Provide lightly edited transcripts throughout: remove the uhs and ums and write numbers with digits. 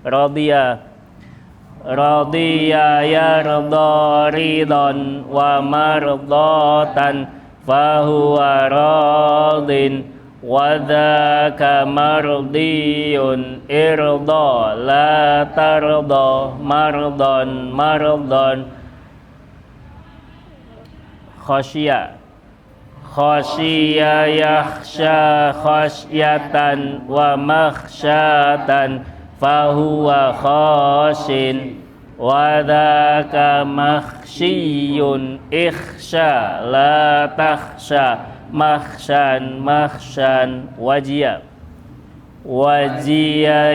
Radiya Radiya yarda ridon wa mardatan fahuwa radin wa dzaka mardiyun irda la tarda mardan khasyiya yakhsha khasyatan wa makhsyatan fahuwa khashin wa dzaka makhsyiyun ikhsha la takhsha makhshan wajia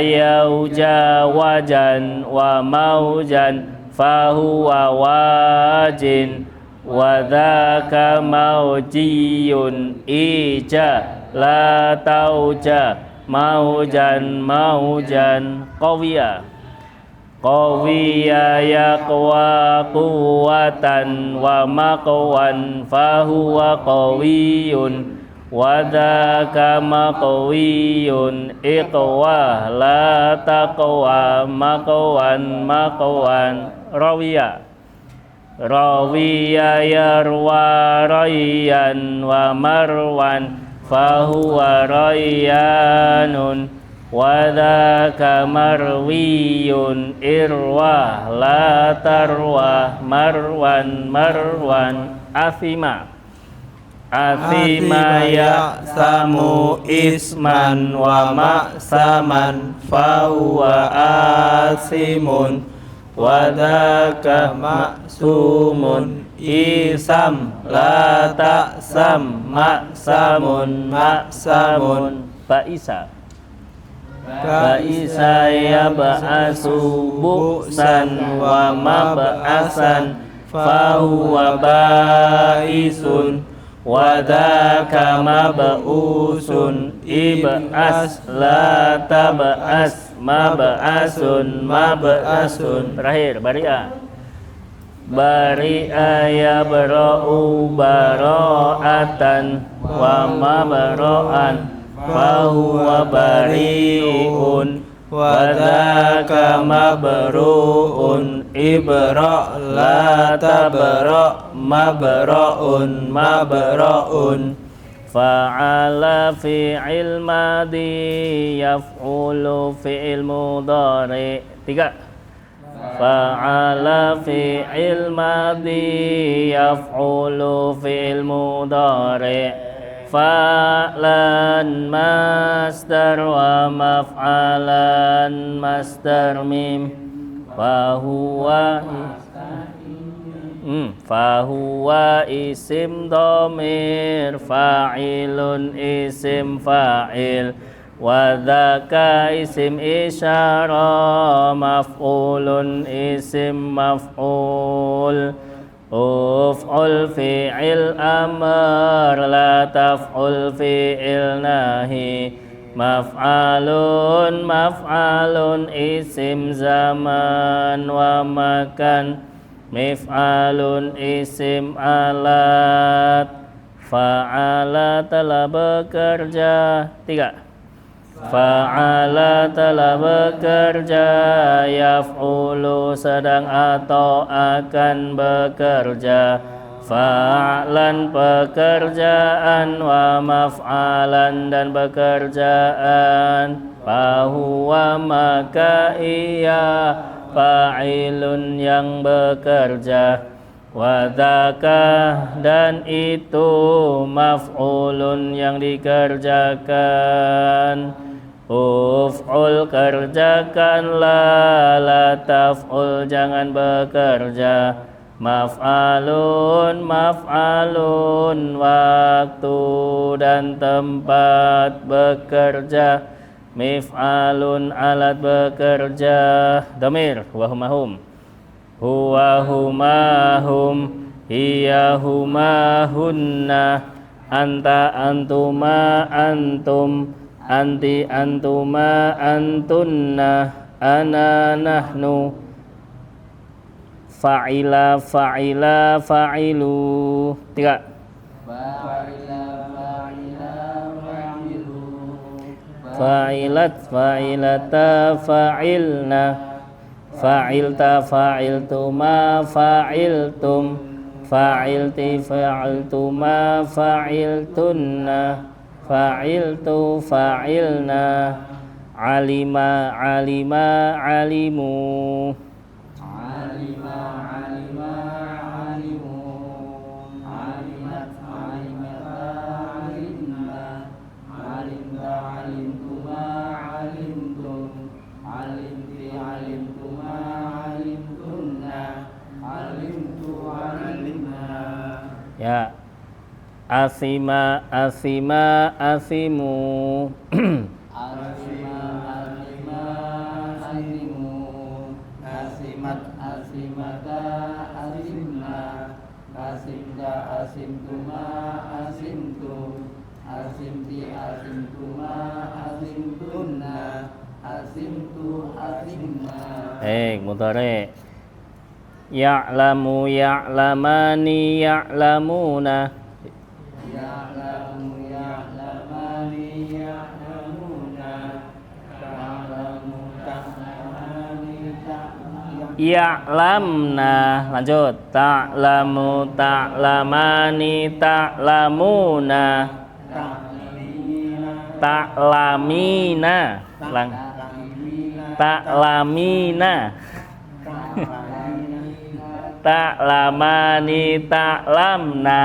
yauja wajan wa maujan fahuwa wajin wa dzaka maujiyun ija la tauja maujan qawiya yaqwa quwatan wa maqwan fahuwa qawiyun wa dzaka maqwiyun iqwa la taqwa maqwan rawiya yarwa rayyan wa marwan fahuwa rayyanun wa dzaka marwiyun irwa la tarwa marwan asima ya samu isman wa ma'saman fahuwa asimun wa dzaka ma'sumun isam la ta'sam ma'samun Ba'isa yab'asu bu'san wa mab'asan fahuwa ba'isun wa dzaka mab'usun ib'as la tab'as mab'asun terakhir bari'a yabra'u bara'atan wa mabra'an fahuwa bari'un wa dzaka mabru'un ibra' la tabra' mabra'un fa'ala fi'il madhi yaf'ulu fi'il mudhari. 3 fa'ala fi'il madhi yaf'ulu fi'il mudhari fa'lan masdar wa maf'alan masdar mim fahuwa isim dhamir fa'ilun isim fa'il wa dzaka isim isyarah maf'ulun isim maf'ul uf'ul fi'il amr la taf'ul fi'il nahi maf'alun isim zaman wa makan mif'alun isim alat fa'ala telah bekerja. 3 fa'ala telah bekerja yaf'ulu sedang atau akan bekerja fa'lan pekerjaan wa maf'alan dan pekerjaan fahuwa maka ia fa'ilun yang bekerja wa dzaka dan itu maf'ulun yang dikerjakan uf'ul kerjakanlah la taf'ul jangan bekerja maf'alun waktu dan tempat bekerja mif'alun alat bekerja dhamir wa hum huwa humahum hiya humahunna anta antuma antum anti antuma antunna ana nahnu fa'ila fa'ilu. 3 fa'ilat, fa'ilata, fa'ilna, fa'ilta, fa'iltuma, fa'iltum, fa'ilti, fa'iltuma, fa'iltunna, fa'iltu, fa'ilna, alima, alima, alimu. Alima, alima, alimu. Alimat, alimata, alimna. Alimta, alimtuma, alimtum. Alimti, alimtuma, alimtunna. Alimtu, alimna. Ya. Asima, asima, asimu. Asima, asima, asimu. Asimat, asimata, asimna. Asimta, asimtuma, asimtum. Asimti, asimtuma, asimtunna. Asimtu, asimna. Mudhari. Ya'lamu, ya'lamani, ya'lamuna. Ya'lamu, ya'lamani, ya'lamuna. Ta'lamu, ta'lamani, ta'lamuna. Ya'lamna. Lanjut. Ta'lamu, ta'lamani, ta'lamuna. Ta'lamina. Ta'lamina. Ta'lamani, ta'lamna.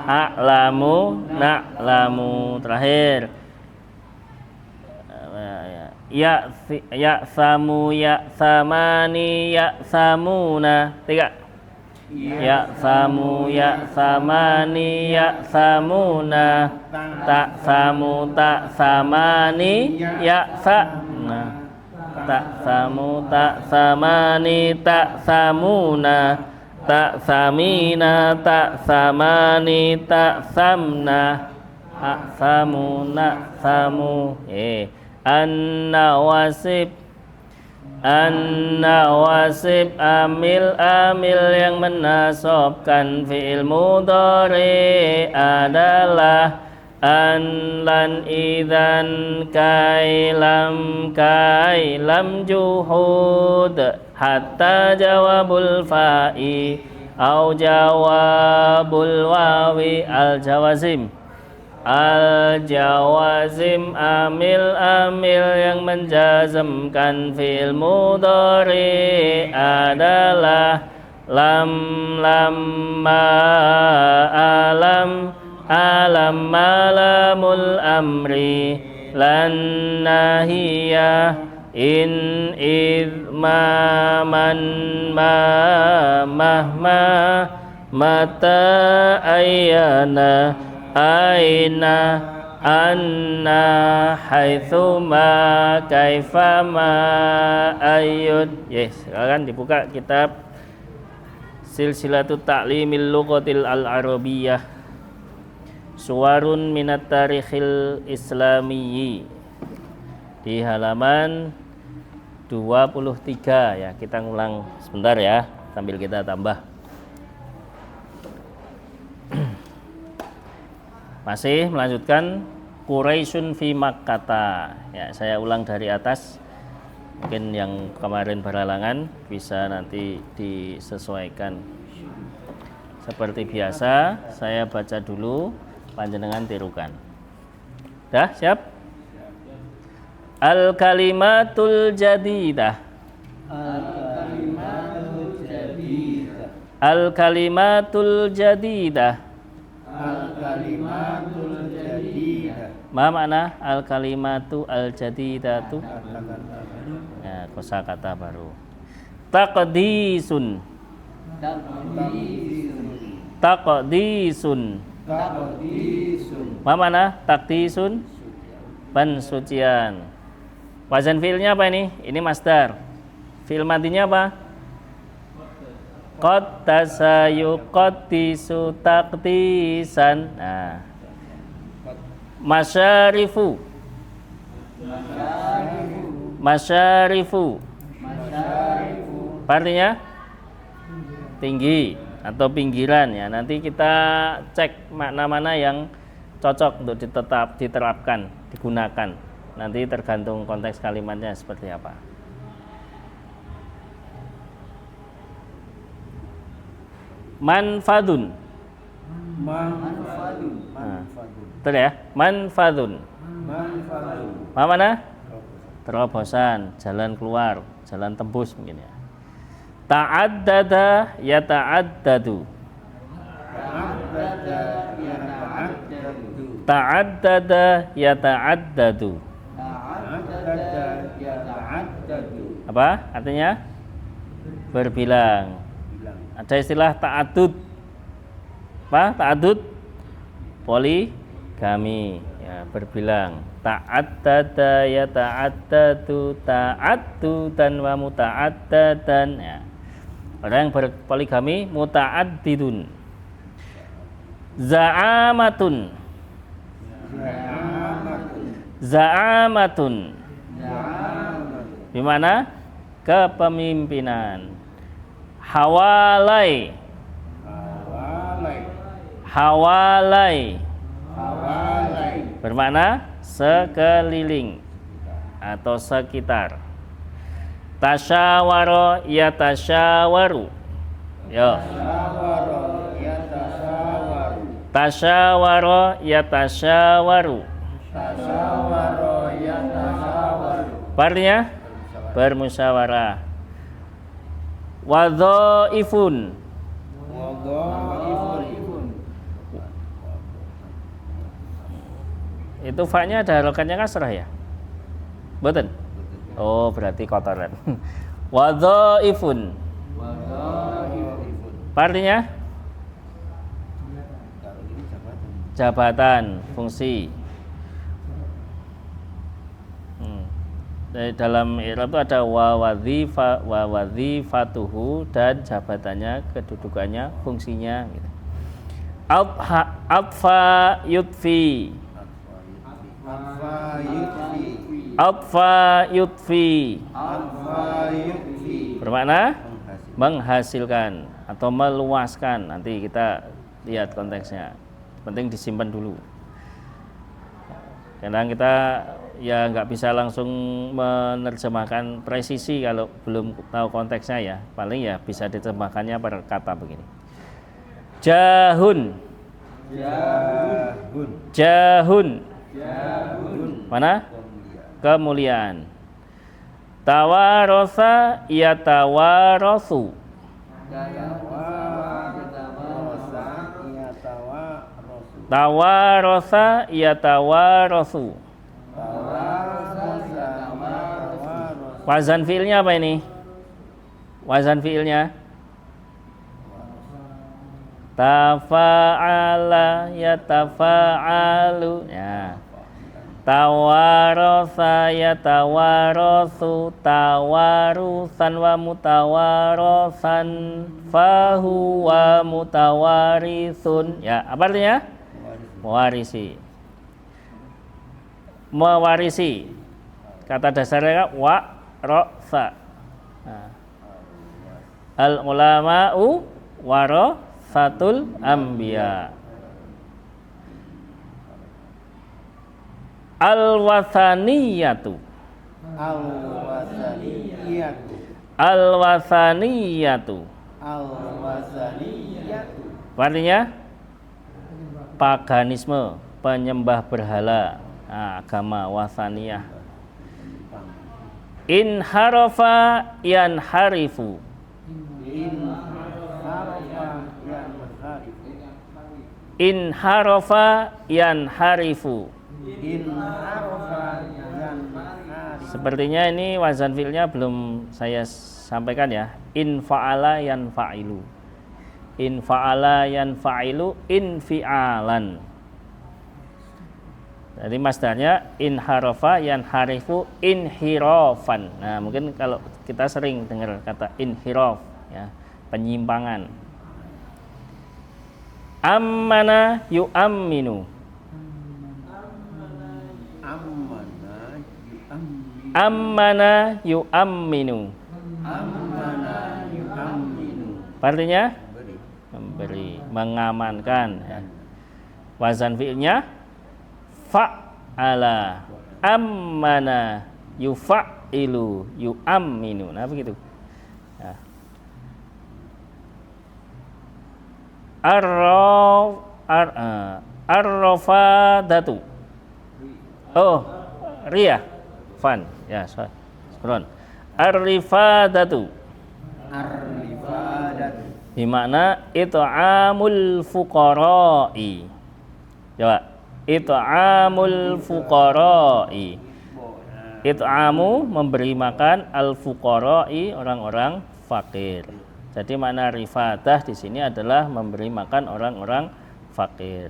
A'lamu, na'lamu. Terakhir. Ya'samu, ya'samani, ya'samuna. 3. Ya'samu, ya'samani, ya'samuna. Ta'samu, ta'samani, ya'sana. Ta'samu, ta'samani, ta'samuna. Ta'samina, ta'samani, ta'samna. A'samu, na'samu. An-nawasib, an-nawasib, amil, amil yang menasobkan fi'il mudhari adalah an, lan, idzan, kailam, kailam, juhud, hatta jawabul fa'i au jawabul wawi, al jawazim. Al jawazim, amil, amil yang menjazmkan fi'il mudhari adalah lam, lamma, alam, alam, malamul amri, lan, nahiyah, in, id, ma, man, ma, mahma, mata, ayyana, aina, anna, haitsuma, kaifama, ayyud. Yes, silakan dibuka kitab Silsilatut Ta'limil Lughatil Al-Arabiyyah, Suwarun Minat Tarikhil Islamiyyi, di halaman 23 ya. Kita ngulang sebentar ya sambil kita tambah. Masih melanjutkan Quraisyun fi Makkata. Ya, saya ulang dari atas. Mungkin yang kemarin berhalangan bisa nanti disesuaikan. Seperti biasa, saya baca dulu, panjenengan tirukan. Dah, siap? Al-kalimatul jadidah. Al-kalimatul jadidah. Al-kalimatul jadidah. Al-kalimatul jadidah. Ma makna al-kalimatu al-jadidatu? Ya, kosakata baru. Taqdisun. Taqdisun. Ma makna taqdisun? Pensucian. Wazan fi'ilnya apa ini? Ini masdar. Fi'il madinya apa? Qaddasa yuqaddisu taqdisan. Nah. Masyarifu. Masyarifu. Artinya tinggi atau pinggiran ya. Nanti kita cek makna mana yang cocok untuk diterapkan, digunakan. nanti tergantung konteks kalimatnya seperti apa. Manfadun. Manfadun. Nah, Manfadun. betul ya? Manfadun. Manfadun. Apa mana? Terobosan, jalan keluar, jalan tembus mungkin ya. Ta'addada yata'addadu. Ta'addada yata'addadu. Ta'addada yata'addadu. Ta'addada yata'addadu. Apa artinya? Berbilang. Bilang. Ada istilah ta'addud. Apa? Ta'addud? Poligami. Ya, berbilang. Ta'addada yata'addadu, ta'addudan wa muta'addadan. Ya. Orang yang berpoligami muta'addidun. Za'amatun. Za'amatun. Za'amatun. Za'amatun. Gimana? Kepemimpinan. Hawalai. Hawalai. Hawalai. Hawalai. Bermakna sekeliling atau sekitar. Tasyawaro yatasyawaru. Yo. Tasyawaro yatasyawaru. Tasyawaro yatasyawaru. Tasyawaro yatasyawaru. Artinya bermusyawarah. Wadhaifun. Wadhaifun. Itu fa-nya ada harokatnya kasrah ya? Betul? Oh, berarti kotoran. Wadhaifun. Wadhaifun. Artinya jabatan, fungsi. Dalam i'rab itu ada wa wadzifatuhu dan jabatannya, kedudukannya, fungsinya gitu. Atfa yutfi. Atfa yutfi. Atfa yutfi. Atfa yutfi. Bermakna menghasilkan atau meluaskan. Nanti kita lihat konteksnya. Penting disimpan dulu. Kadang kita ya nggak bisa langsung menerjemahkan presisi kalau belum tahu konteksnya ya. Paling ya bisa diterjemahkannya per kata begini. Jahun. Jahun. Jahun. Jahun. Mana? Kemuliaan. Tawarosa yatawarosu. Tawarosa yatawarosu. Wazan fiilnya apa ini? Wazan fiilnya tafa'ala yatafa'alu. Ya. Tawarosa yatawarosu, tawarusan wa mutawarosan, fahuwa mutawarisun. Ya, apa artinya? Mewarisi. Mewarisi. Kata dasarnya wa rosa. Nah. Al ulama'u warasatul anbiya. Al-wasaniyatu. Al-wasaniyatu. Al-wasaniyatu. Al-wasaniyatu. Artinya paganisme, penyembah berhala. Nah, agama wasaniyah. In harafa yanharifu. In harafa yanharifu. In harafa yanharifu. In harafa yanharifu. Sepertinya ini wazan fi'ilnya belum saya sampaikan ya. In fa'ala yanfa'ilu. In fa'ala yanfa'ilu infi'alan. Jadi masdarnya in harafa yanharifu inhirafan. Nah, mungkin kalau kita sering dengar kata inhiraf ya, penyimpangan. Ammana yu'amminu. Ammana yu'amminu. Ammana yu'amminu. Artinya memberi, mengamankan ya. Wazan fi'ilnya fa'ala. Amana yufa'ilu yu'amminu. Nah begitu. Nah. Arrafadatu. Oh, ria. Fan. Ya, Skron. Arrifadatu. Arifadatu. Bermakna it'amul fuqara'i. Coba. It'amul fuqara'i. It'amu memberi makan al-fuqara'i orang-orang fakir. Jadi makna rifadah di sini adalah memberi makan orang-orang fakir.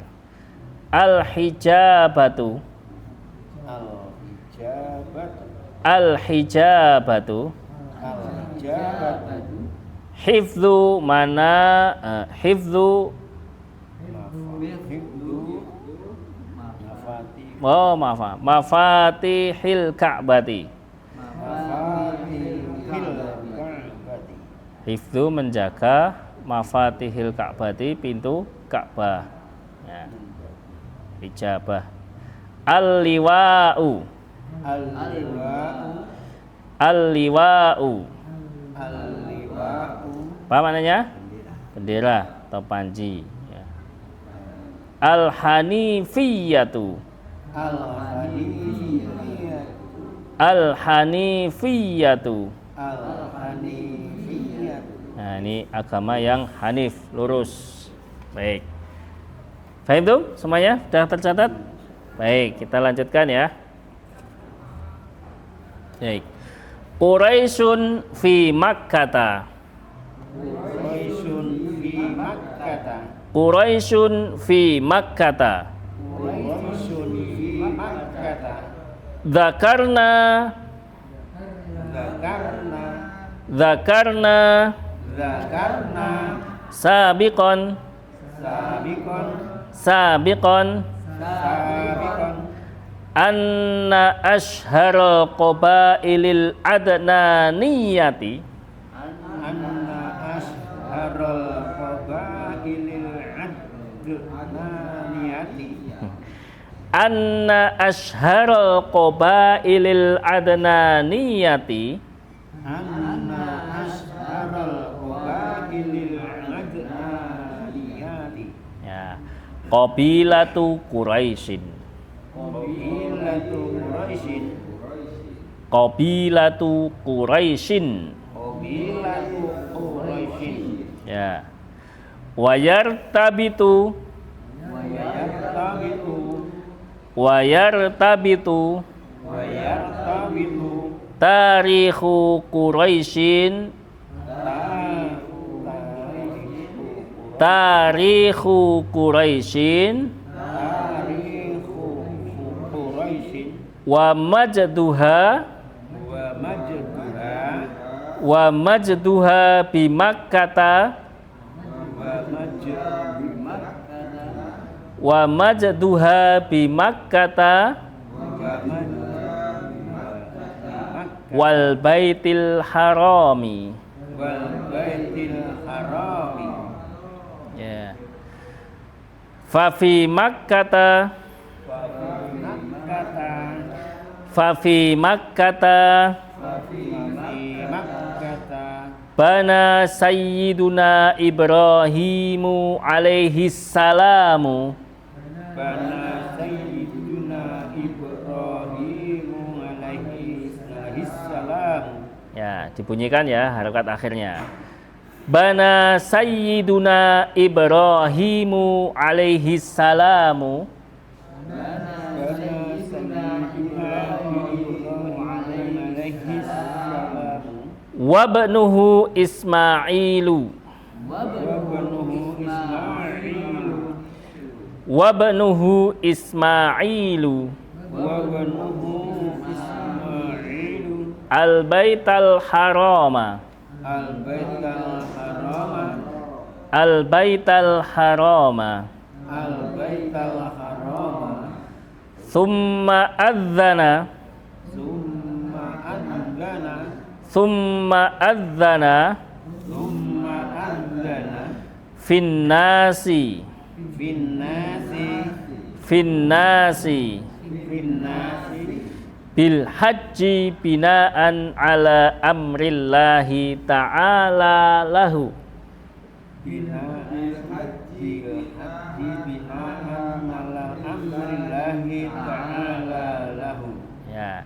Al-hijabatu. Al-hijabatu. Al-hijabatu. Al-hijabatu. Hifdzu mana hifdzu mafatihil ka'bati. Hifdzu menjaga mafatihil ka'bati, pintu Ka'bah. Ya. Hijabah. Al-liwa'u. Al-liwa'u. Al-liwa'u. Al-liwa'u. Apa maknanya? Bendera atau panji. Ya. Al-hanifiyatu. Al-hanifiyatu. Al-hanifiyatu. Al-hanifiyatu. Nah, ini agama yang hanif, lurus. Baik. Paham tuh semuanya? Sudah tercatat? Baik, kita lanjutkan ya. Baik. Quraisyun fi Makkata. Quraisyun fi Makkata. Quraisyun fi Makkata. Quraisyun fi Makkata. Dzakarna. Zakarna. Dzakarna. Zakarna. Sabiqon. Sabiqon. Sabiqon. Sabiqon. Anna ashharul qabailil adnaniyati. Anna asharul qabailil adnaniyati. Anna ashharul qabailil adnaniyati. Anna asharul qabailil adnaniyati. Ya. Qabilatu Quraisyin. Qabilatu Quraisyin. Qabilatu Quraisyin. Qabilatu Quraisyin. Ya. Wayartabitu. Wayartabitu. Wayartabitu. Wayartabitu. Tarikhu Quraisyin. Tarikhu Quraisyin. Tarikhu Quraisyin. Wa majduha. Wa majduha. Wa majduha bi Makkata. Wa majduha. Wa majduha bi Makkata. Wa majduha. Wal baitil harami. Wal baitil harami. Ya. Fa fi Makkata. Fa fi Makkata. Bana Sayyiduna Ibrahimu alaihi salamu. Bana Sayyiduna Ibrahimu alaihi salam. Ya, dibunyikan ya harokat akhirnya. Bana Sayyiduna Ibrahimu alaihi salamu. Bana Sayyiduna Ibrahimu alaihi salam. Wabnuhu Ismailu. Wabnuhu Ismailu. Wabnuhu Ismailu. Wabnuhu Ismailu. Al-Baital Harama. Al-Baital Harama. Al-Baital Harama. Al-Baital Harama. Thumma adzana. Summa adzana. Thumma adzana. Summa adzana. Finnasi. Finnasi. Finnasi. Finnasi. bil haji binaan ala amrillahi ta'ala lahu. Bina'il haji bina'an ala amrillahi ta'ala lahu. Ya,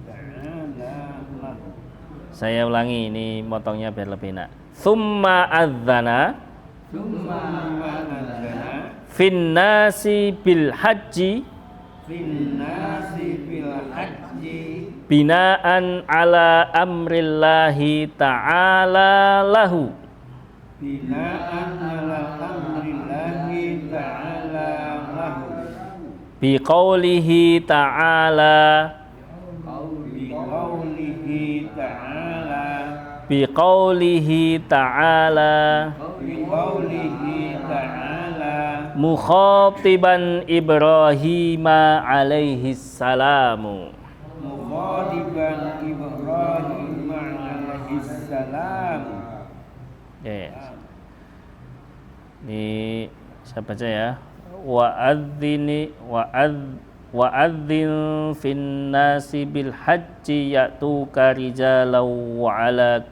Ta'ala lahu. saya ulangi ini motongnya biar lebih enak. Tsumma adzana Summa adzana fin nasi bil haji fin nasi bil haji binaan ala amrillahi ta'ala lahu. bina'an ala amrillahi ta'ala lahu. Biqaulihi ta'ala Biqaulihi ta'ala biqaulihi ta'ala biqaulihi ta'ala mukhatiban Ibrahim alaihi salamu. mukhadiban Ibrahim alaihi salam. Yes. Ini saya baca ya. Wa'adzin fin nasi bil haji ya'tuka rijalan wa ala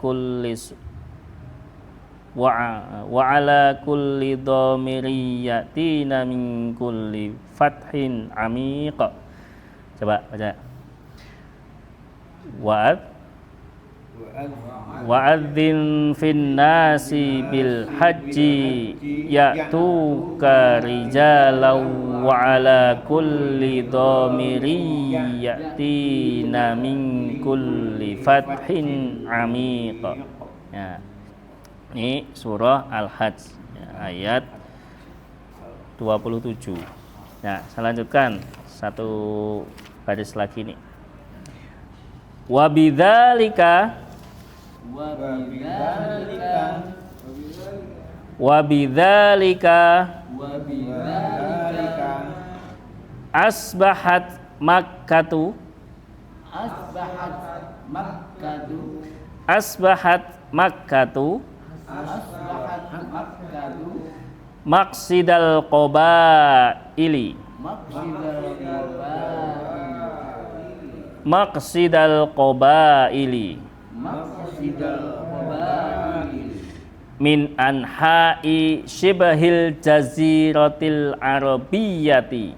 kulli dhamiri yatina min kulli fathin amiq. Coba baca. Wa'adzin fin nasi bil haji ya'tuka rijalan wa ala kulli dhamiri yatina min kulli fathin amiq. Ya. Ini surah Al-Hajj ya, ayat 27. Nah, saya lanjutkan satu baris lagi nih. Wa bidzalika asbahat makkatu maqsidal qabaili min anha'i shibahil jaziratil arabiyyati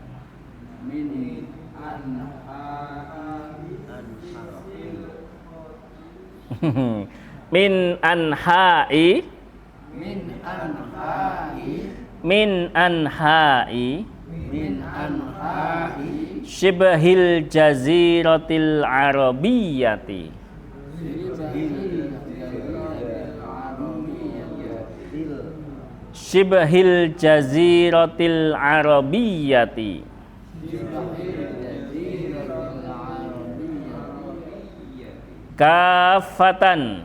min anha'i shibahil jaziratil arabiyyati shibahil jaziratil arabiyyati kafatan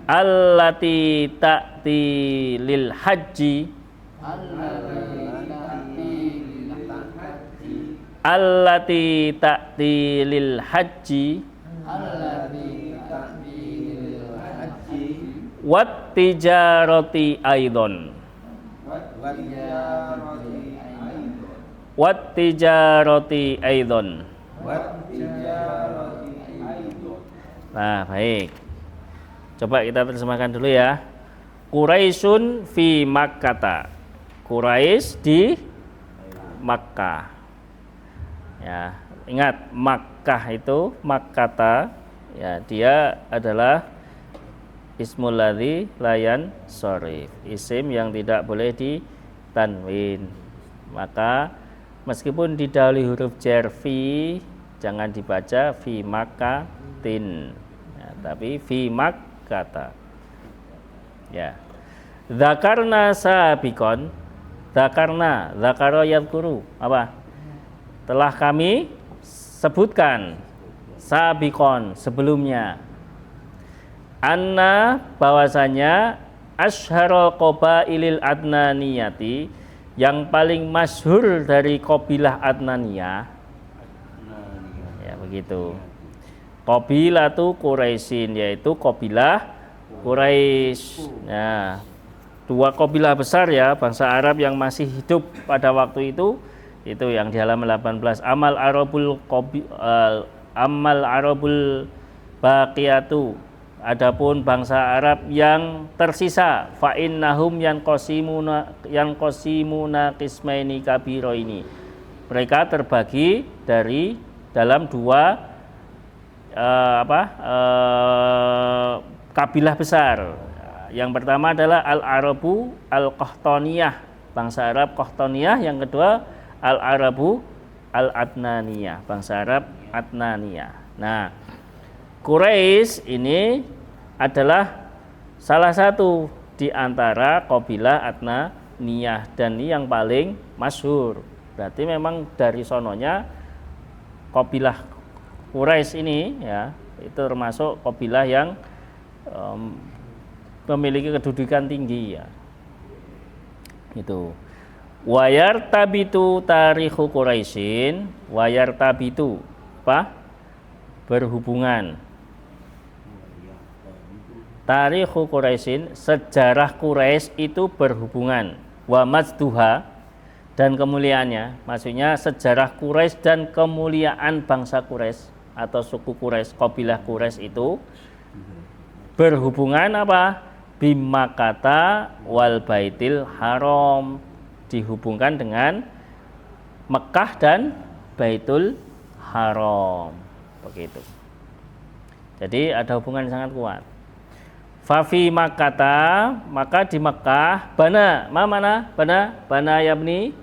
allati ta'ti lil haji wat tijarati aidon Nah, baik. Coba kita terjemahkan dulu ya. Quraisyun fi Makkata. Quraisy di Makkah. Ya, ingat Makkah itu Makkata, ya, dia adalah ismul ladzi layan sharif, isim yang tidak boleh ditanwin. Maka meskipun didahului huruf jar fi, jangan dibaca fi makkatin, ya, tapi fi makkata. Ya. Dzakarna sabiqon. Dzakara yadhkuru. Apa? Telah kami sebutkan sabiqon sebelumnya. Anna bahwasanya asyharul qabailil adnaniyati, yang paling masyhur dari kabilah Adnaniyah, ya begitu. Qabilatu Quraisyin, yaitu kabilah Quraisy. Nah, dua kabilah besar ya bangsa Arab yang masih hidup pada waktu itu yang di halaman 18. Amal Arabul baqiyatu, adapun bangsa Arab yang tersisa, fa innahum yanqasimuna qismaini kabiraini, mereka terbagi dalam dua kabilah besar. Yang pertama adalah Al-Arabu Al-Qahtaniyah, bangsa Arab Qahtaniyah. Yang kedua Al-Arabu Al-Adnaniyah, bangsa Arab Adnaniyah. Nah, Quraisy ini adalah salah satu di antara kabilah Adnaniyah dan ini yang paling masyhur. Berarti memang dari sononya kabilah Quraisy ini ya itu termasuk kabilah yang memiliki kedudukan tinggi ya. Itu. Wayar tabitu tarikhu Quraisyin, wayar tabitu apa? Berhubungan. Tarikhu Quraisyin, sejarah Quraisy itu berhubungan. Wa mazduha, dan kemuliaannya, maksudnya sejarah Quraisy dan kemuliaan bangsa Quraisy atau suku Quraisy, kabilah Quraisy itu berhubungan apa? Bimakata wal baitil haram, dihubungkan dengan Mekah dan Baitul Haram, begitu. Jadi ada hubungan yang sangat kuat. Fafi Makkata, maka di Mekah, bana yabni,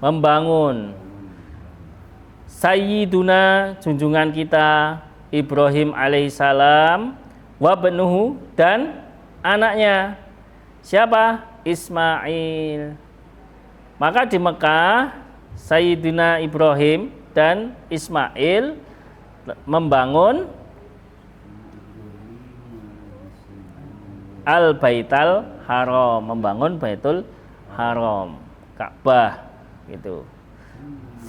membangun, Sayyiduna, junjungan kita Ibrahim alaihissalam, wabnuhu, dan anaknya siapa? Ismail. Maka di Mekah Sayyidina Ibrahim dan Ismail membangun Al-Baital Haram, membangun Baitul Haram, Ka'bah gitu.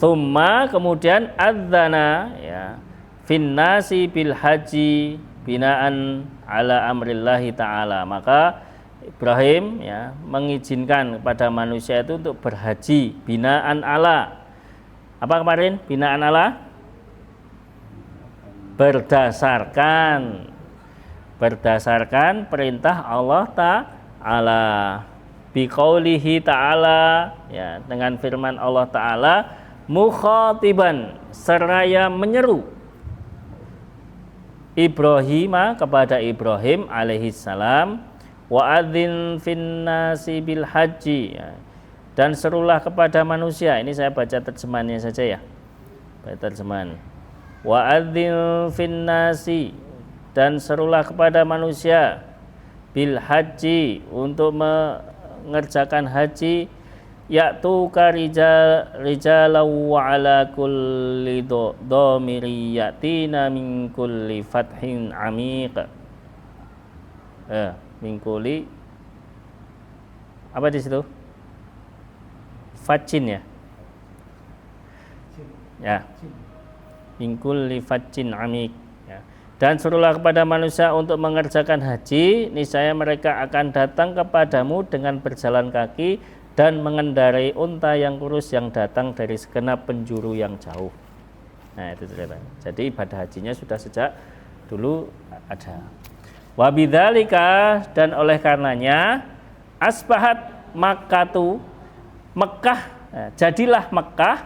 Thumma, kemudian adzana ya finnasi bil haji binaan ala amrillahi ta'ala, maka Ibrahim ya mengizinkan kepada manusia itu untuk berhaji binaan ala apa kemarin? Binaan ala berdasarkan perintah Allah Ta'ala, biqaulihi ta'ala ya, dengan firman Allah Ta'ala, mukhatiban, seraya menyeru Ibrahim, kepada Ibrahim alaihissalam, wa'adzin finnasi bil haji ya, dan serulah kepada manusia. Ini saya baca terjemahannya saja ya, baca terjemahan. Wa'adzin finnasi, dan serulah kepada manusia, bil haji, untuk mengerjakan haji, ya'tuka rijalan wa ala kulli dhamiri yatina min kulli fathin amiq. Min kulli apa di situ? Fatcin ya. Ya. Min kulli fatcin amiq. Dan suruhlah kepada manusia untuk mengerjakan haji, niscaya mereka akan datang kepadamu dengan berjalan kaki dan mengendarai unta yang kurus yang datang dari segenap penjuru yang jauh. Nah itu ceritanya. Jadi ibadah hajinya sudah sejak dulu ada. Wabidzalika, dan oleh karenanya asbahat Makkatu, Mekah, jadilah Mekah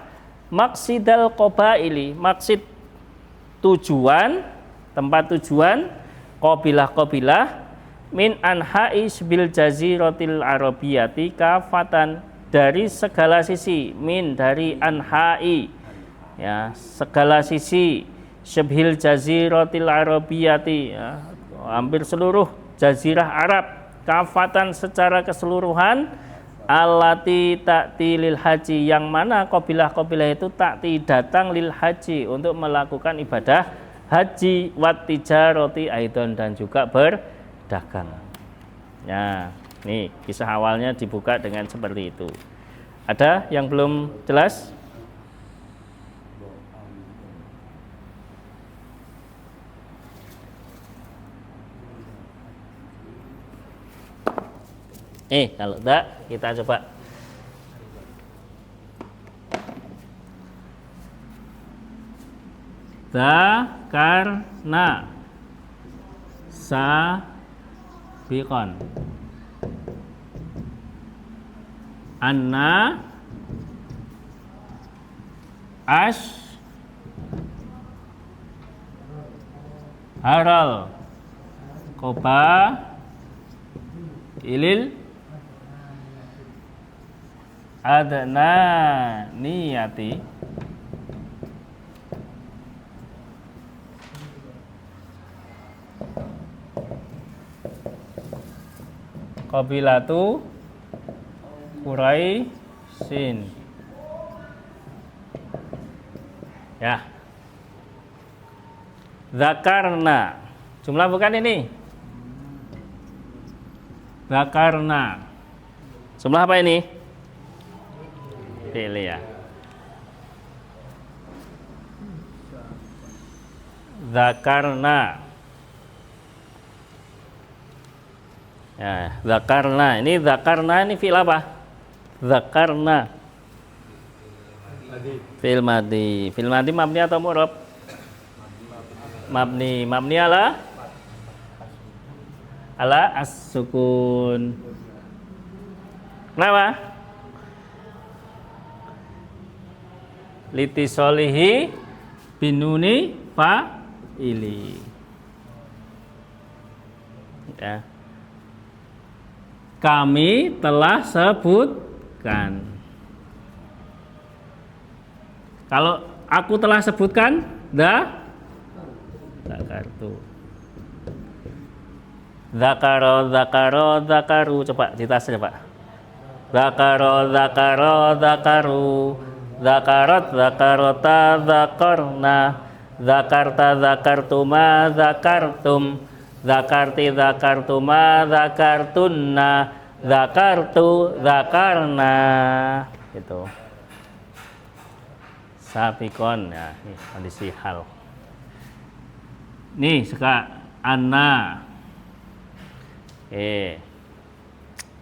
maqsidal qabaili, maksud tujuan, tempat tujuan qabilah-qabilah min anha'i bil jaziratil arabiyati kafatan, dari segala sisi, min dari anha'i ya, segala sisi, syibhil jaziratil arabiyati ya, hampir seluruh jazirah Arab, kafatan secara keseluruhan, allati ta'ti lil haji, yang mana qabilah-qabilah itu ta'ti datang lil haji untuk melakukan ibadah haji, wat tijarati aidan, dan juga berdagang. Ya, nih kisah awalnya dibuka dengan seperti itu. Ada yang belum jelas? Kalau enggak kita coba. Dzakarna sabiqan. Anna haral koba ilil adna niyati qabilatu Quraisyin. Ya. Zakarna. Jumlah bukan ini. Zakarna. Jumlah apa ini? Pilih ya. Zakarna. Ya, zakarna. Ini zakarna ini fi'il apa? Zakarna. Fi'il madhi. Fi'il madhi mabni atau mu'rab? Mabni. Mabni ala as-sukun. Kenapa? Litisolihi binuni fa'ili. Ya. Kami telah sebutkan. Kalau aku telah sebutkan, zakartu. Zakaru. Coba ditas coba. Zakaru. Zakarota, zakarna. Zakarta, zakartuma, zakartum. Zakarti, zakartuma, zakartunna. Zakartu, zakarna. Gitu. Sapikon ya, ini kondisi hal. Nih suka Anna.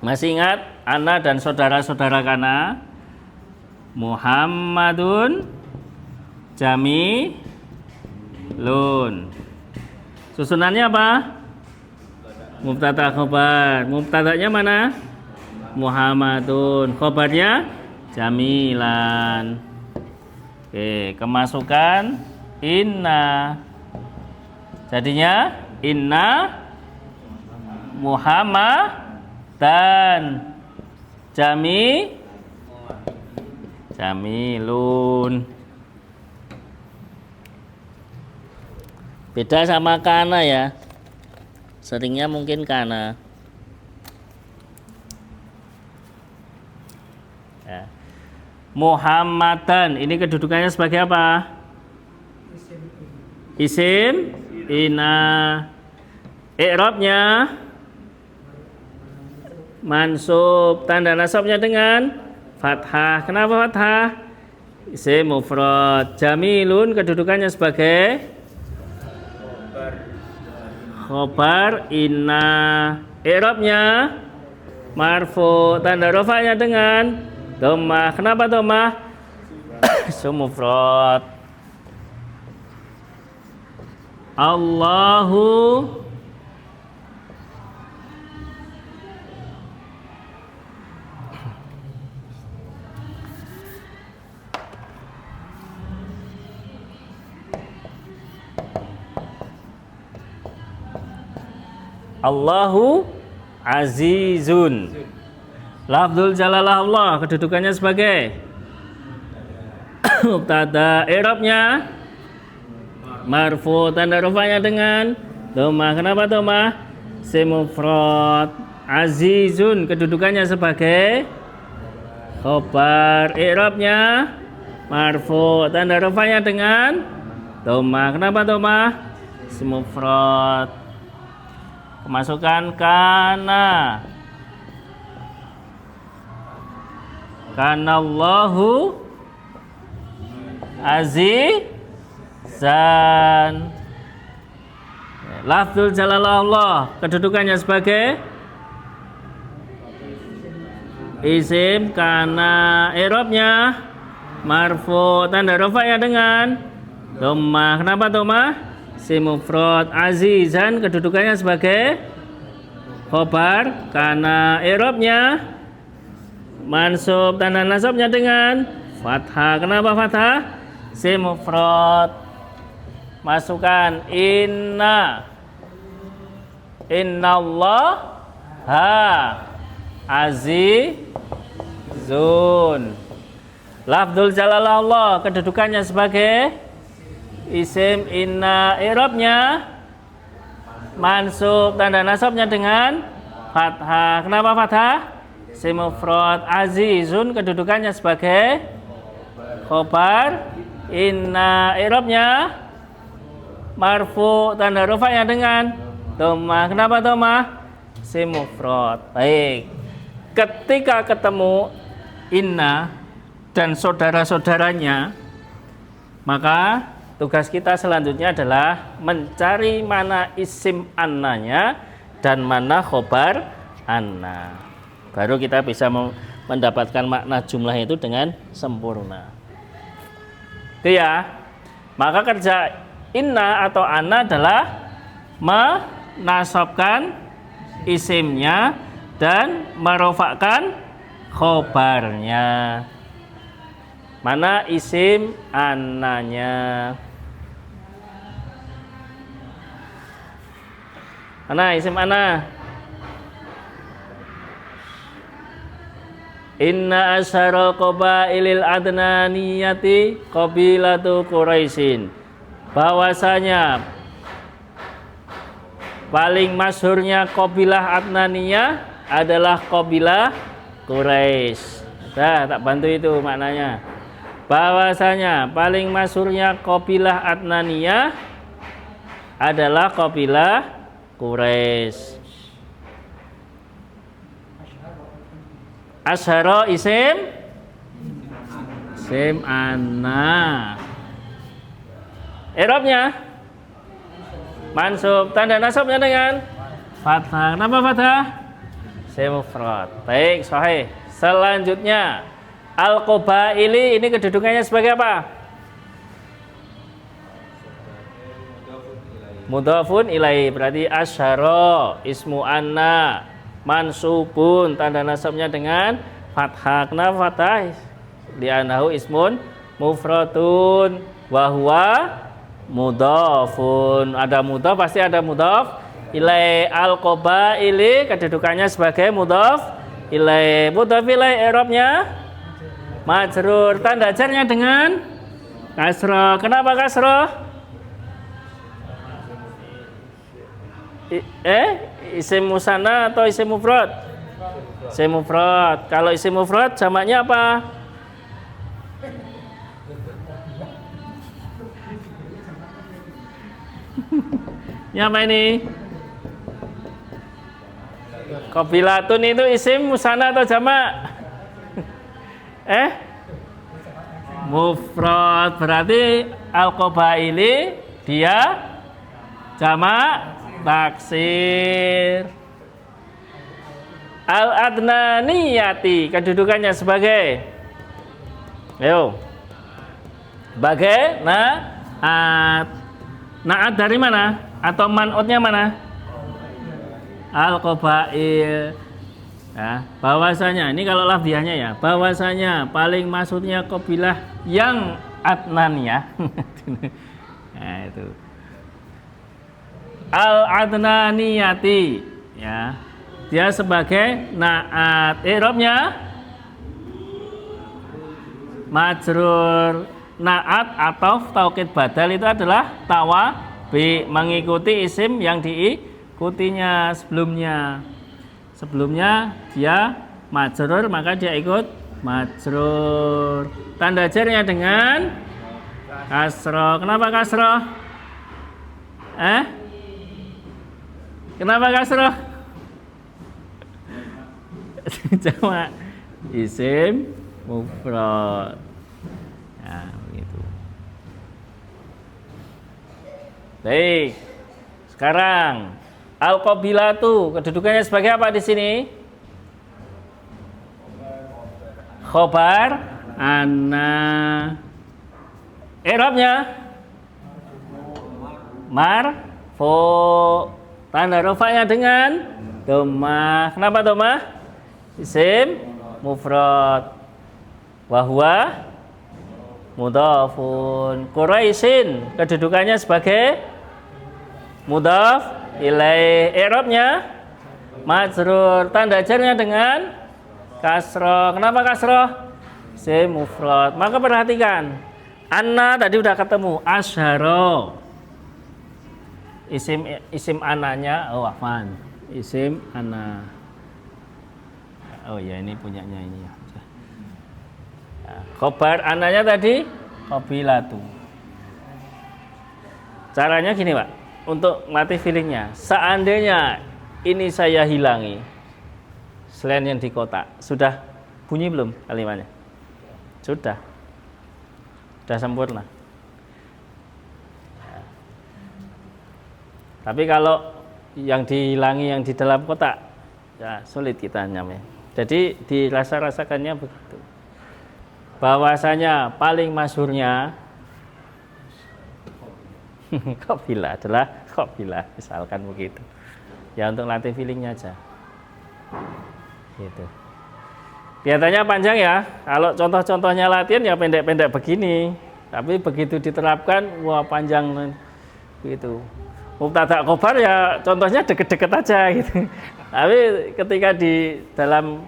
Masih ingat Anna dan saudara-saudara Kana? Muhammadun Jamilun. Susunannya apa? Mubtada khobar. Mubtadanya mana? Muhammadun. Khobarnya Jamilan. Kemasukan inna. Jadinya inna Muhammadan Jamilun. Beda sama kana ya. Seringnya mungkin kana. Ya. Muhammadan ini kedudukannya sebagai apa? Isim ina. I'rabnya mansub, tanda nasabnya dengan fathah. Kenapa fathah? Isim mufrad. Jamilun kedudukannya sebagai khobar inna. I'rabnya marfu, tanda rafa'nya dengan dhammah. Kenapa dhammah? Isim mufrad. Allahu Allahu azizun. Lafdzul jalalah Allah kedudukannya sebagai mubtada. I'rabnya marfu, tanda rafa'nya dengan dhammah. Kenapa dhammah? Isim mufrad. Azizun kedudukannya sebagai khobar. I'rabnya marfu, tanda rafa'nya dengan dhammah. Kenapa dhammah? Isim mufrad. Kemasukan kana. Kanallahu azizan. Lafdzul jalalah Allah kedudukannya sebagai Isim kana i'rabnya marfu, tanda rafa'nya dengan dhammah. Kenapa dhammah? Isim mufrad. Azizan kedudukannya sebagai khobar, kana i'rabnya mansub, tanda nasabnya dengan fathah. Kenapa fathah? Isim mufrad. Masukkan innallaha azizun. Lafdzul jalalah Allah kedudukannya sebagai isim, inna i'rabnya mansub, tanda nasabnya dengan fathah. Kenapa fathah? Isim mufrad. Azizun kedudukannya sebagai khobar, inna i'rabnya marfu, tanda rafa'nya dengan dhammah. Kenapa dhammah? Isim mufrad. Baik. Ketika ketemu inna dan saudara-saudaranya, maka tugas kita selanjutnya adalah mencari mana isim annanya dan mana khobar anna. Baru kita bisa mendapatkan makna jumlah itu dengan sempurna. Itu ya. Maka kerja inna atau anna adalah menasabkan isimnya dan merofakkan khobarnya. Mana isim annanya? Mana isim anna? Inna asyara qabailil adnaniyati qabilatu Quraisyin. Bahwasanya paling masyhurnya qabilah Adnaniyah adalah qabilah Quraisy. Tak bantu itu maknanya. Bahwasanya paling masyhurnya qabilah Adnaniyah adalah qabilah Quraisy. Asyara isim anna. I'rabnya mansub, tanda nasabnya dengan fathah. Kenapa fathah? Isim mufrad. Baik, sahih. Selanjutnya al-qabaili ini kedudukannya sebagai apa? Mudhafun ilaihi. Berarti asyara ismu anna mansubun, tanda nasabnya dengan fathah. Kenapa fathah? Li'annahu ismun mufradun wa huwa mudhafun. Ada mudhaf pasti ada mudhaf ilai. Al-qabaili kedudukannya sebagai mudhaf ilai. Mudhaf ilai i'rabnya majrur, tanda jarnya dengan kasrah. Kenapa kasrah? Isim musanna atau isim mufrad? Isim mufrad. Kalau isim mufrad jamaknya apa? Ya apa ini? Qabilatun itu isim musanna atau jamak? Mufrad. Berarti al-qabaili dia jamak taksir. Al-adnaniyati kedudukannya sebagai sebagai na'at. Na'at dari mana? Atau man'utnya mana? Al-qabail. Ya, bahwasanya ini kalau lafziahnya ya, bahwasanya paling maksudnya qabilah yang adnaniyah. Nah, itu. Al-adnaniyati, ya. Dia sebagai na'at. I'rabnya majrur. Na'at atau taukid badal itu adalah tawabi, mengikuti isim yang diikutinya sebelumnya. Sebelumnya dia majrur, maka dia ikut majrur. Tanda jarnya dengan kasroh. Kenapa kasroh? Kenapa kasroh? Jamak isim mufrad. Nah, begitu. Baik. Sekarang al-qabilatu kedudukannya sebagai apa di sini? khobar anna. I'rabnya marfu. Tanda rafa'nya dengan dhammah. Kenapa dhammah? Isim mufrad. Wa huwa mudhafun. Quraisyin kedudukannya sebagai mudhaf ilaih. I'rabnya majrur. Tanda jarnya dengan kasroh. Kenapa kasroh? Isim mufrad. Maka perhatikan, anna tadi udah ketemu, asyara. Isim ananya, afan. Isim ana. Oh ya, ini punyanya ini ya. Khobar ananya tadi qabilatu. Caranya gini, Pak. Untuk melatih feelingnya, seandainya ini saya hilangi selain yang di kotak, sudah bunyi belum kalimatnya? Sudah sempurna. Tapi kalau yang dihilangi yang di dalam kotak, ya sulit kita nyampe. Jadi dirasa-rasakannya begitu. Bahwasanya paling masyhurnya qabilah adalah qabilah, misalkan begitu. Ya untuk latih feelingnya aja. Gitu. Kelihatannya panjang ya. Kalau contoh-contohnya latihan ya pendek-pendek begini. Tapi begitu diterapkan, wah panjang gitu. Mubtada khobar ya contohnya deket-deket aja gitu. Tapi ketika di dalam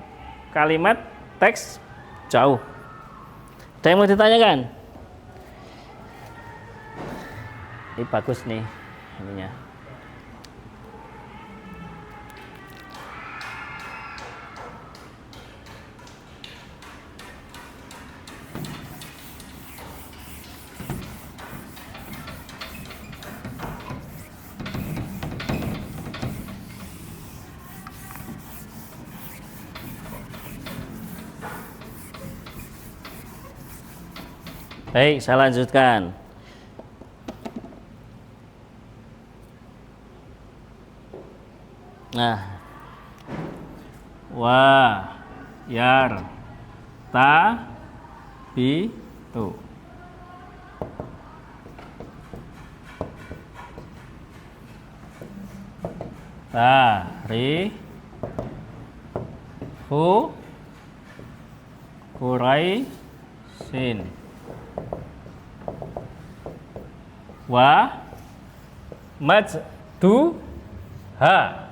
kalimat teks jauh. Ada yang mau ditanyakan? Ini bagus nih ininya. Baik, saya lanjutkan. Nah, wa yar ta bi tu. Ta ri hu kurai sin wa majdu ha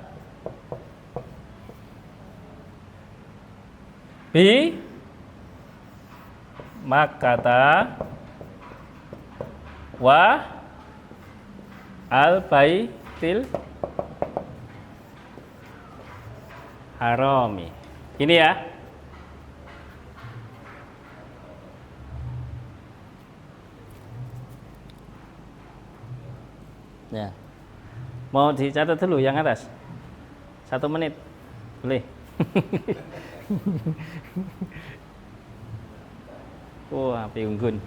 bi Makkata wa al baitil harami. Ini ya. Ya. Mau dicatat dulu yang atas. 1 menit. Boleh. Wah, api unggun.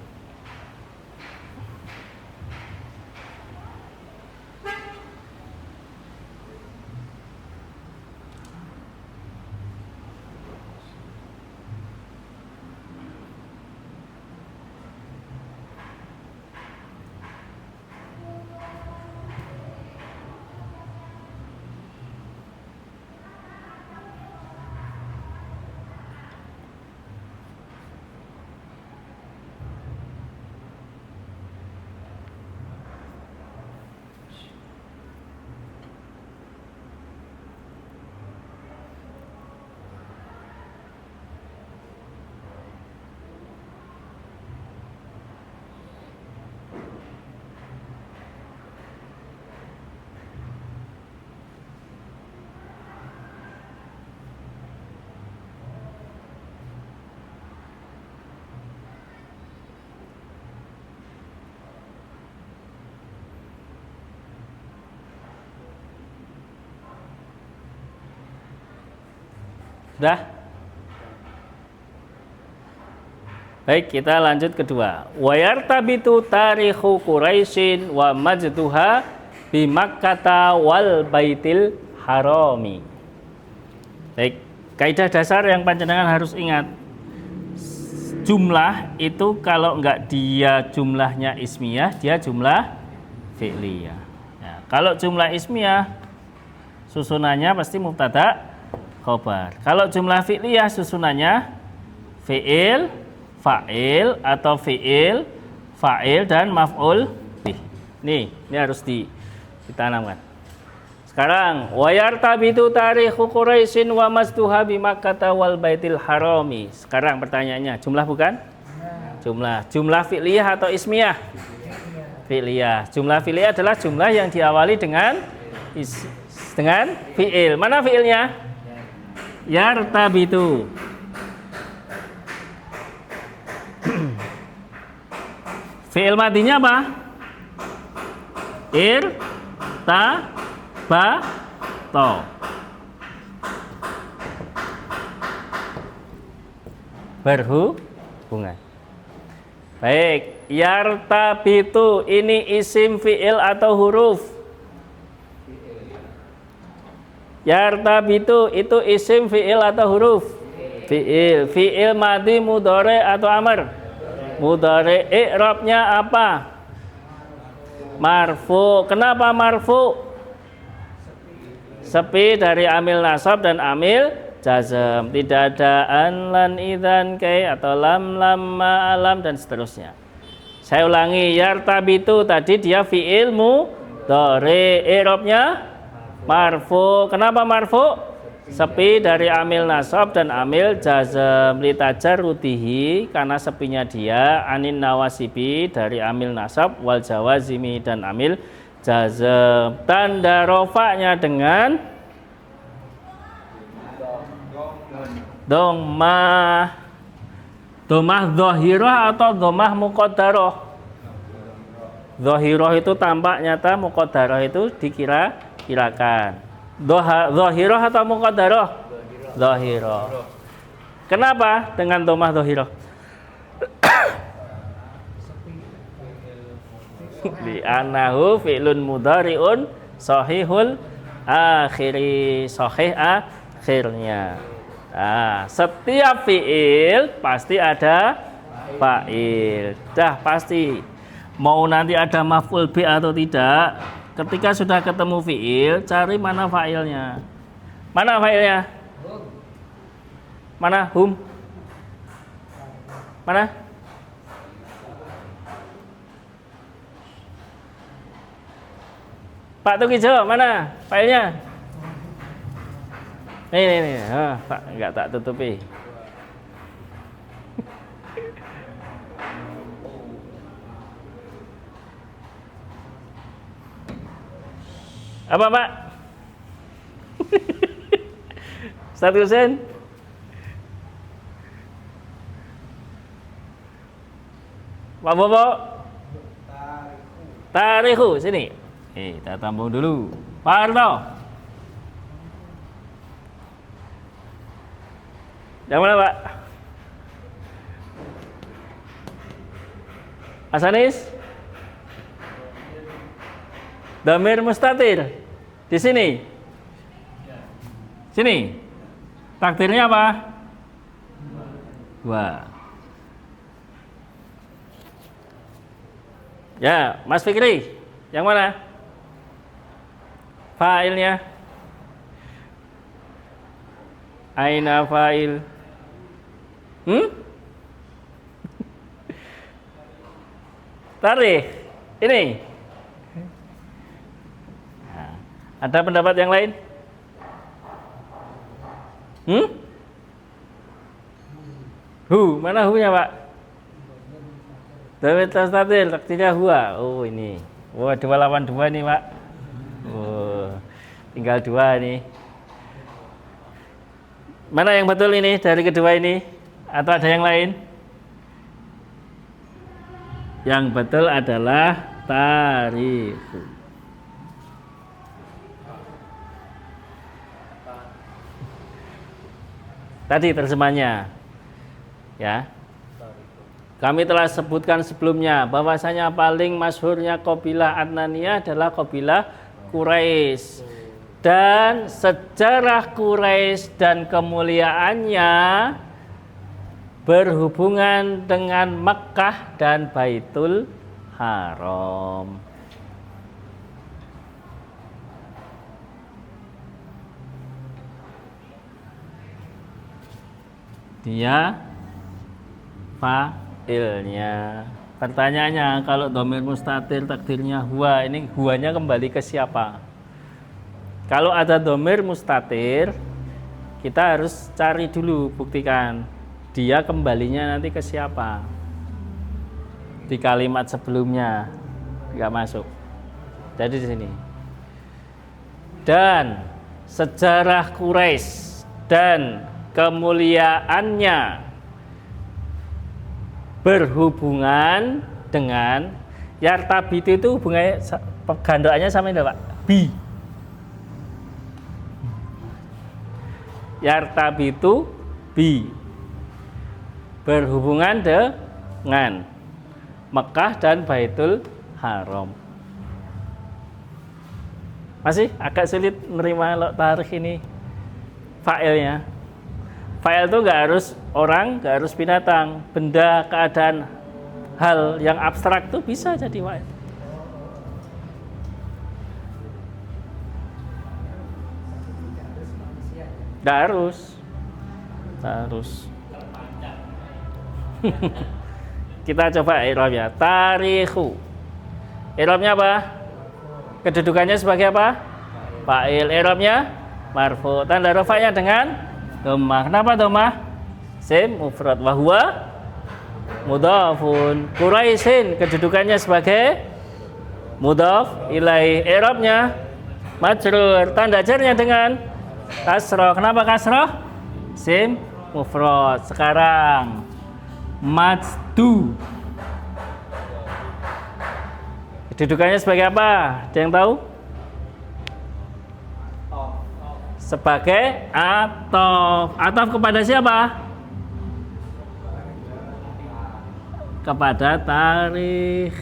Sudah? Baik, kita lanjut kedua. Wa yartabitu tarikhu Quraisyin wa majduha bi Makkata wal Baitil Harami. Baik, kaidah dasar yang panjenengan harus ingat. jumlah itu kalau enggak dia jumlahnya ismiyah, dia jumlah fi'liyah. Ya, kalau jumlah ismiyah susunannya pasti mubtada khobar. Kalau jumlah fi'liyah susunannya fi'il, fa'il atau fi'il, fa'il dan maf'ul bih. Nih, ini harus ditanamkan. Sekarang wayartabitu tarikhu Quraisyin wa masduha bi Makkah wal Baitil Harami. Sekarang pertanyaannya, jumlah bukan? Jumlah. Jumlah fi'liyah atau ismiyah? Fi'liyah. Jumlah fi'liyah adalah jumlah yang diawali dengan fi'il. Mana fi'ilnya? Yartabitu. Fi'il madinya apa? To. Berhubungan. Baik, yartabitu ini isim fi'il atau huruf? Yartabitu itu isim fi'il atau huruf? Fi'il. Fi'il madi mudhari atau amr? Mudhari. I'rabnya apa? Marfu. Kenapa marfu? Sepi dari amil nasab dan amil jazm. Tidak ada an, lan, idzan, kai atau lam, lamma, alam dan seterusnya. Saya ulangi, yartabitu tadi dia fi'il mudhari. I'rabnya marfu. Kenapa marfu? Sepi dari amil nasab dan amil jazm. Litajarrudihi karena sepinya dia, anin nawasibi dari amil nasab, wal jawazimi dan amil jazm. Tanda rofaknya dengan dhammah. Dhammah dhahirah atau dhammah muqaddarah? Dhahirah itu tampak nyata, muqaddarah itu dikira-kirakan. Dhahirah atau muqaddarah? Dhahirah. Kenapa dengan dhammah dhahirah? Li anahu fi'lun mudhari'un sahihul akhiri, sahih akhirnya. Nah, setiap fi'il pasti ada fa'il. Dah pasti. Mau nanti ada maf'ul bi atau tidak, ketika sudah ketemu fi'il, cari mana fa'ilnya. Mana fa'ilnya? Mana? Hum? Mana? Pak Tukijo, mana filenya? Ini. Pak, enggak tak tutupi. Apa, Pak? Ustaz Husain? Pak Bobo? Tarikhu, sini. Kita tambung dulu. Pak Arto. Yang mana, Pak? Asanis? Damir mustatir. Di sini. Sini. Takdirnya apa? Dua. Ya, Mas Fikri. Yang mana? Fa'ilnya. Aina fa'il? Tarikh. Ini. Nah, ada pendapat yang lain? Mana hu-nya, Pak? Dawit tastatil, takdirnya huwa. Oh, ini. Wah, 282 nih, Pak. Oh, tinggal 2 nih. Mana yang betul ini dari kedua ini? Atau ada yang lain? Yang betul adalah tarikhu. Tadi terjemahnya. Ya. Kami telah sebutkan sebelumnya bahwasanya paling masyhurnya kabilah Adnaniyah adalah kabilah Quraisy. Dan sejarah Quraisy dan kemuliaannya berhubungan dengan Mekkah dan Baitul Haram. Dia fa'ilnya. Pertanyaannya, kalau dhamir mustatir takdirnya huwa, ini huwanya kembali ke siapa? Kalau ada dhamir mustatir, kita harus cari dulu, buktikan dia kembalinya nanti ke siapa. Di kalimat sebelumnya nggak masuk. Jadi di sini. Dan sejarah Quraisy dan kemuliaannya berhubungan dengan yartabitu, itu hubungannya gandoannya sama ini Pak, bi. Yartabitu bi, berhubungan dengan Mekah dan Baitul Haram. Masih agak sulit menerima lo tarikh ini fa'ilnya. Fa'il itu nggak harus orang, nggak harus binatang, benda, keadaan, hal yang abstrak itu bisa jadi fa'il. Nggak harus, nggak harus. Kita coba i'rabnya. Tarikhu. I'rabnya apa? Kedudukannya sebagai apa? Fa'il. I'rabnya marfu. Tanda rafa'nya dengan dhammah. Kenapa dhammah? Sim mufrad wa huwa mudhafun. Quraisyin kedudukannya sebagai mudhaf ilaih. I'rabnya majrur. Tanda jarnya dengan kasrah. Kenapa kasrah? Sim mufrad. Sekarang majdu. Kedudukannya sebagai apa? Ada yang tahu? Sebagai atof. Atof kepada siapa? Kepada tarikh.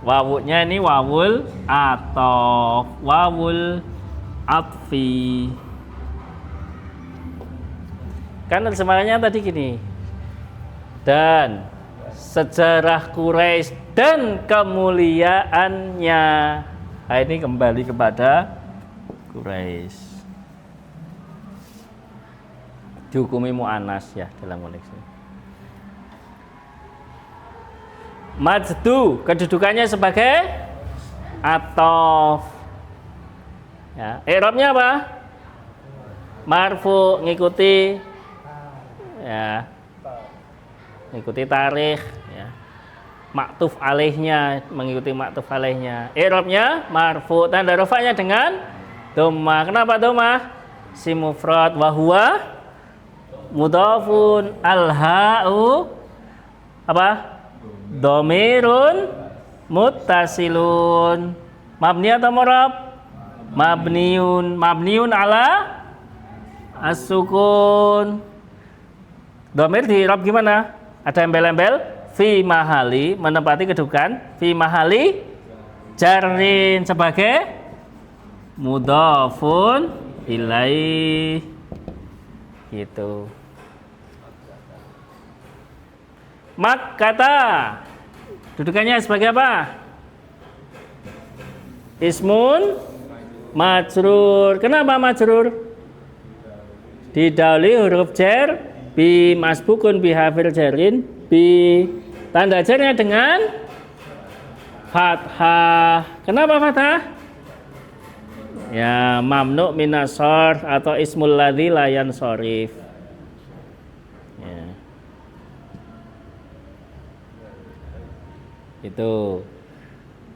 Wawunya ini wawul atof, wawul atfi. Kan semuanya tadi gini. Dan sejarah Quraisy dan kemuliaannya. Nah, ini kembali kepada Quraisy. Dihukumi mu'annas ya dalam konteks ini. Majdu kedudukannya sebagai atof. Ya, i'rabnya apa? Marfu, ngikuti ya, mengikuti tarikh ya. Maktuf alaihnya, mengikuti maktuf alaihnya. I'rabnya marfu, tanda rafa'nya dengan dhammah. Kenapa dhammah? Si mufrad wa huwa mudhafun, al-ha'u apa? Dhamirun muttasilun. Mabni atau mu'rab? Mabniun ala as-sukun. Dhamir di i'rab gimana? Ada embel-embel fi mahali, menempati kedudukan fi mahali jarrin sebagai mudhafun ilaih. Gitu. Makkata dudukannya sebagai apa? Ismun majrur. Kenapa majrur? Didahului huruf jar bi masbukun bi hafil jarin bi, tanda jarnya dengan fathah. Kenapa fathah? Ya, mamnu minas sarf atau ismul ladzi la yansharif. Ya. Itu.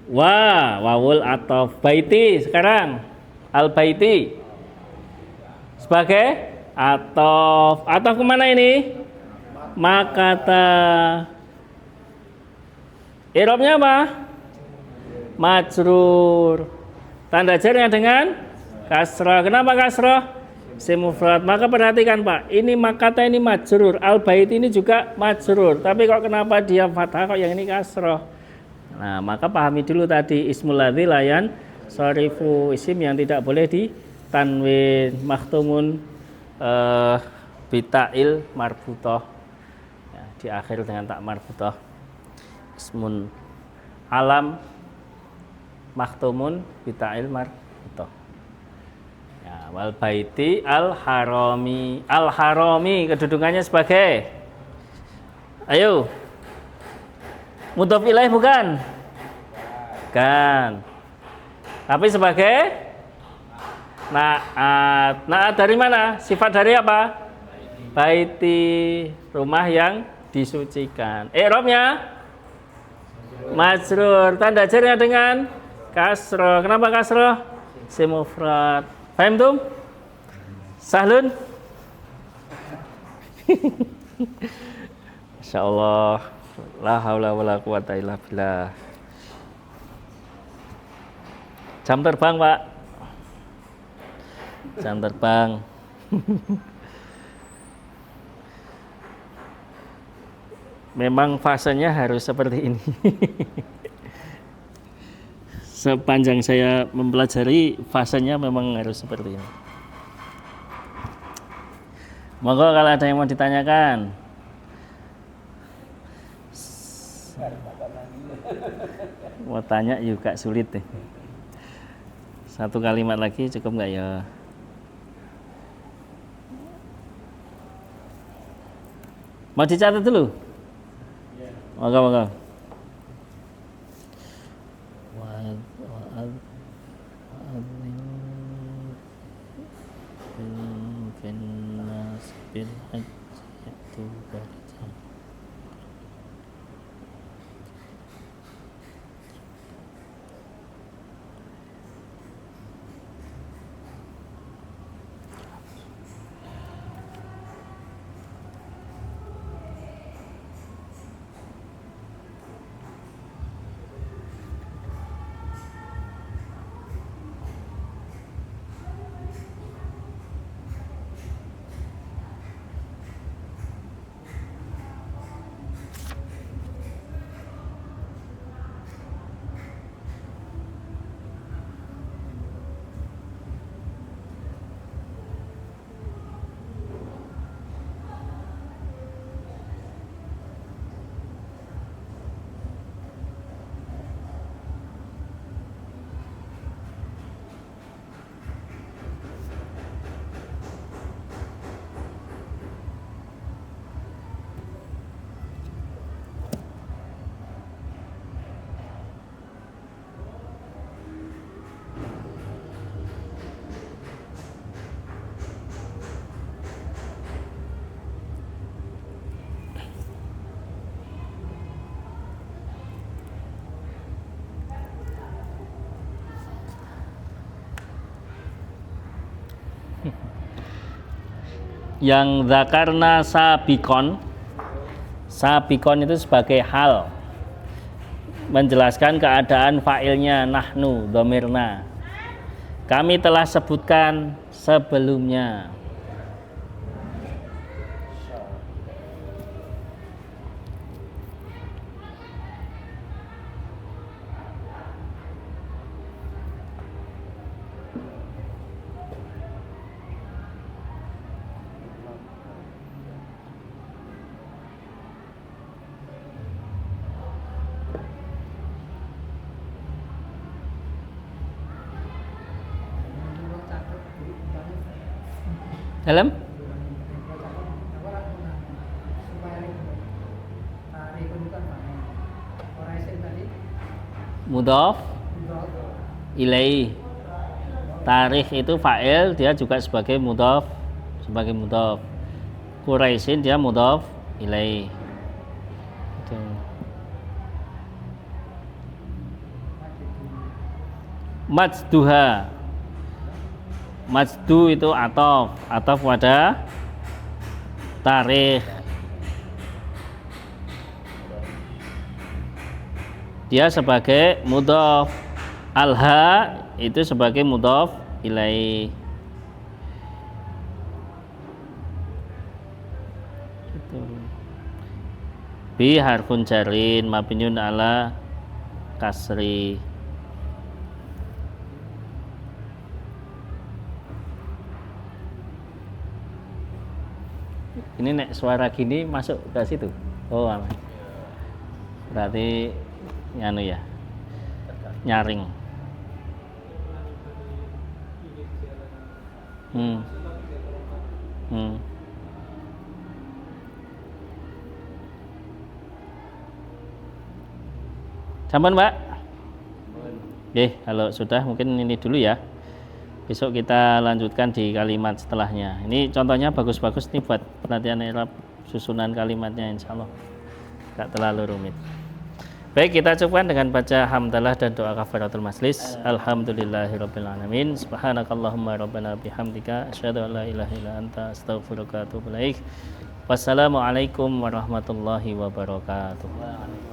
Wawul atau baiti sekarang. Al baiti sebagai atof. Atof kemana ini? Makata. I'rabnya apa? Majrur. Tanda jarnya dengan kasrah. Kenapa kasrah? Si mufrad. Maka perhatikan Pak, ini makata ini majrur, al bait ini juga majrur. Tapi kok kenapa dia fathah, kok yang ini kasrah? Nah, maka pahami dulu tadi ismul ladzi layan sorifu, isim yang tidak boleh ditanwin, makhtumun bita'il marbutoh, ya, di akhir dengan tak marbutoh. Ismun alam maktumun bita'il marbutoh. Ya, wal baiti al harami kedudukannya sebagai, ayo, mudhof ilaih bukan? Kan. Tapi sebagai naat dari mana? Sifat dari apa? Baiti, rumah yang disucikan. I'rabnya majrur, tanda jarnya dengan kasroh. Kenapa kasroh? Si mufrad. Paham tuh? Sahlun? Masya Allah. La haula wala quwata illa billah. Jam terbang, Pak. Jam terbang. Memang fasenya harus seperti ini. Sepanjang saya mempelajari, fasenya memang harus seperti ini. Monggo kalau ada yang mau ditanyakan. Mau tanya juga sulit deh. Satu kalimat lagi cukup nggak ya? Mau dicatat dulu? Monggo. Yang zakarna sabikon itu sebagai hal, menjelaskan keadaan fa'ilnya nahnu dhamirna. Kami telah sebutkan sebelumnya. Dalam mudhof ilaih. Tarikh itu fa'il, dia juga sebagai mudhof, Quraisyin dia mudhof ilaih. Itu. Majduha. Majdu itu ataf pada tarikh. Dia sebagai mudhof. Alha itu sebagai mudhof ilaih. Bi harfun jarin mabniun ala kasri. Ini nek suara gini masuk ke situ. Oh, aman. Berarti nganu ya. Nyaring. Sampun, Mbak? Oke, kalau sudah mungkin ini dulu ya. Besok kita lanjutkan di kalimat setelahnya. Ini contohnya bagus-bagus nih buat penelitian i'rab susunan kalimatnya, insya Allah nggak terlalu rumit. Baik, kita cukupkan dengan baca hamdalah dan doa kafaratul majlis. Alhamdulillahirabbil alamin. Subhanakallahumma rabbana bihamdika asyhadu an la ilaha illa anta astaghfiruka wa atubu ilaik. Wassalamualaikum warahmatullahi wabarakatuh.